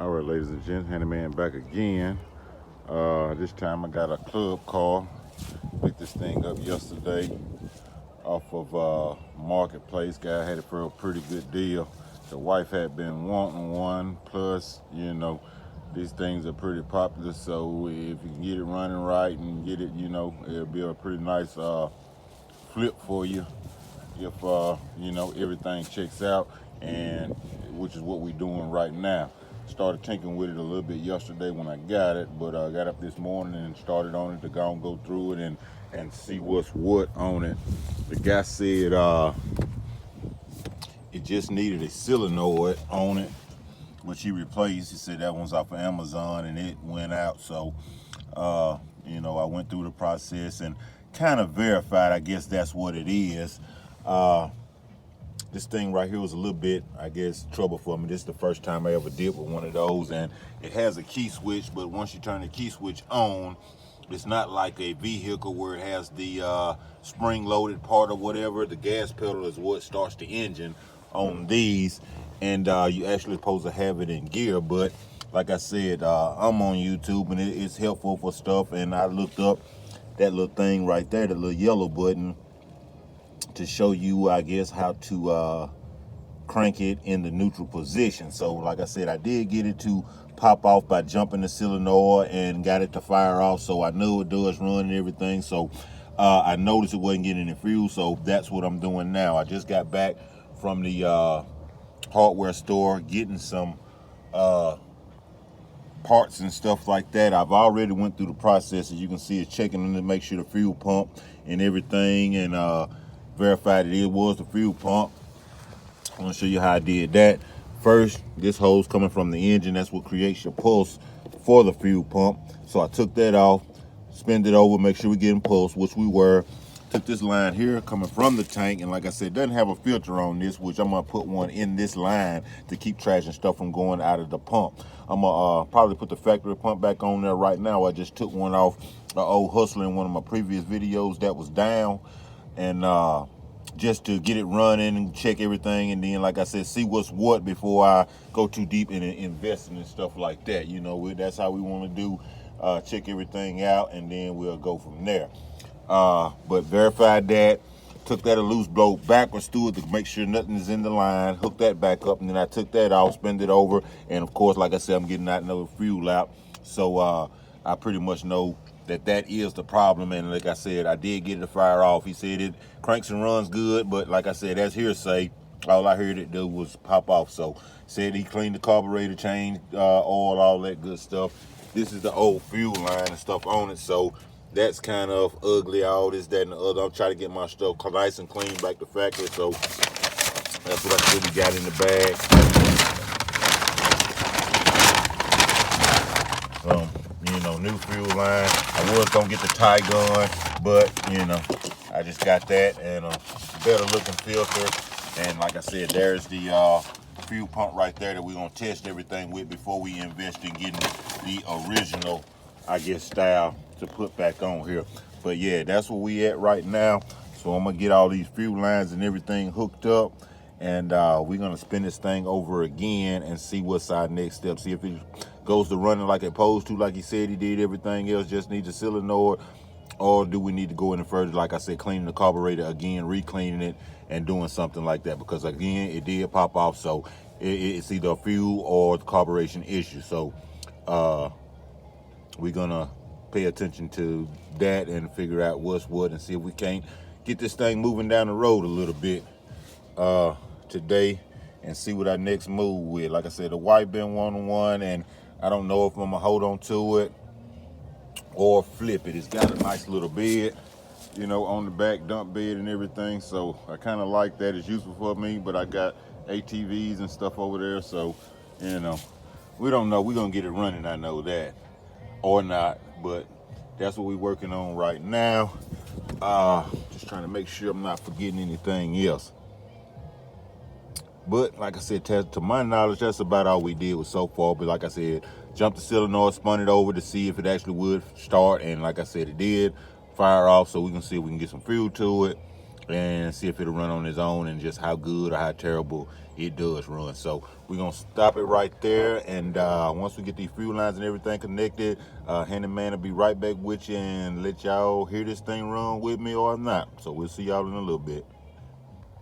All right, ladies and gents, handyman back again. This time I got a club car. Picked this thing up yesterday off of Marketplace. Guy had it for a pretty good deal. The wife had been wanting one. Plus, you know, these things are pretty popular. So if you can get it running right and get it, you know, it'll be a pretty nice flip for you if you know, everything checks out, and which is what we're doing right now. Started tinkering with it a little bit yesterday when I got it, but I got up this morning and started on it to go through it and see what's what on it. The guy said it just needed a solenoid on it, which he replaced. He said that one's off of Amazon and it went out. So you know, I went through the process and kind of verified, I guess that's what it is. This thing right here was a little bit, I guess, trouble for me. This is the first time I ever did with one of those, and it has a key switch, but once you turn the key switch on, it's not like a vehicle where it has the spring-loaded part or whatever. The gas pedal is what starts the engine on these, and you actually supposed to have it in gear. But like I said, I'm on YouTube, and it's helpful for stuff, and I looked up that little thing right there, the little yellow button, to show you, I guess, how to crank it in the neutral position. So like I said, I did get it to pop off by jumping the solenoid and got it to fire off, so I know it does run and everything. So I noticed it wasn't getting any fuel, so that's what I'm doing now. I just got back from the hardware store getting some parts and stuff like that. I've already went through the process. As you can see, it's checking to make sure the fuel pump and everything, and verified it was the fuel pump. I'm gonna show you how I did that. First, this hose coming from the engine, that's what creates your pulse for the fuel pump. So I took that off, spin it over, make sure we're getting pulse, which we were. Took this line here coming from the tank, and like I said, it doesn't have a filter on this, which I'm gonna put one in this line to keep trash and stuff from going out of the pump. I'm gonna probably put the factory pump back on there right now. I just took one off an old Hustler in one of my previous videos that was down, and just to get it running and check everything, and then like I said, see what's what before I go too deep in investing and stuff like that. You know, that's how we want to do, check everything out, and then we'll go from there. But verified that, took that a loose blow backwards through it to make sure nothing is in the line, hooked that back up, and then I took that off, spin it over, and of course, like I said, I'm getting out another fuel out. So I pretty much know that is the problem, and like I said, I did get it to fire off. He said it cranks and runs good, but like I said, that's hearsay. All I heard it do was pop off. So said he cleaned the carburetor, changed oil, all that good stuff. This is the old fuel line and stuff on it, so that's kind of ugly, all this, that, and the other. I'm trying to get my stuff nice and clean back to factory, so that's what I really got in the bag. You know, new fuel line. I was gonna get the tie gun, but you know, I just got that, and a better looking filter. And like I said, there's the fuel pump right there that we're gonna test everything with before we invest in getting the original, I guess, style to put back on here. But yeah, that's where we at right now. So I'm gonna get all these fuel lines and everything hooked up, and we're gonna spin this thing over again and see what's our next step. See if it goes to running like it's supposed to, like he said he did. Everything else just needs a solenoid, or do we need to go in further, like I said, cleaning the carburetor again, re-cleaning it, and doing something like that, because again, it did pop off. So it's either a fuel or the carburation issue. So we're gonna pay attention to that and figure out what's what, and see if we can't get this thing moving down the road a little bit today, and see what our next move with. Like I said, the wife been one-on-one, and I don't know if I'm gonna hold on to it or flip it. It's got a nice little bed, you know, on the back, dump bed and everything, so I kind of like that. It's useful for me, but I got ATVs and stuff over there, so you know, we don't know. We're gonna get it running, I know that, or not, but that's what we're working on right now. Just trying to make sure I'm not forgetting anything else. But like I said, to my knowledge, that's about all we did with so far. But like I said, jumped the solenoid, spun it over to see if it actually would start, and like I said, it did fire off. So we can see if we can get some fuel to it, and see if it'll run on its own and just how good or how terrible it does run. So we're gonna stop it right there, and once we get these fuel lines and everything connected, handyman will be right back with you and let y'all hear this thing run with me or not. So we'll see y'all in a little bit.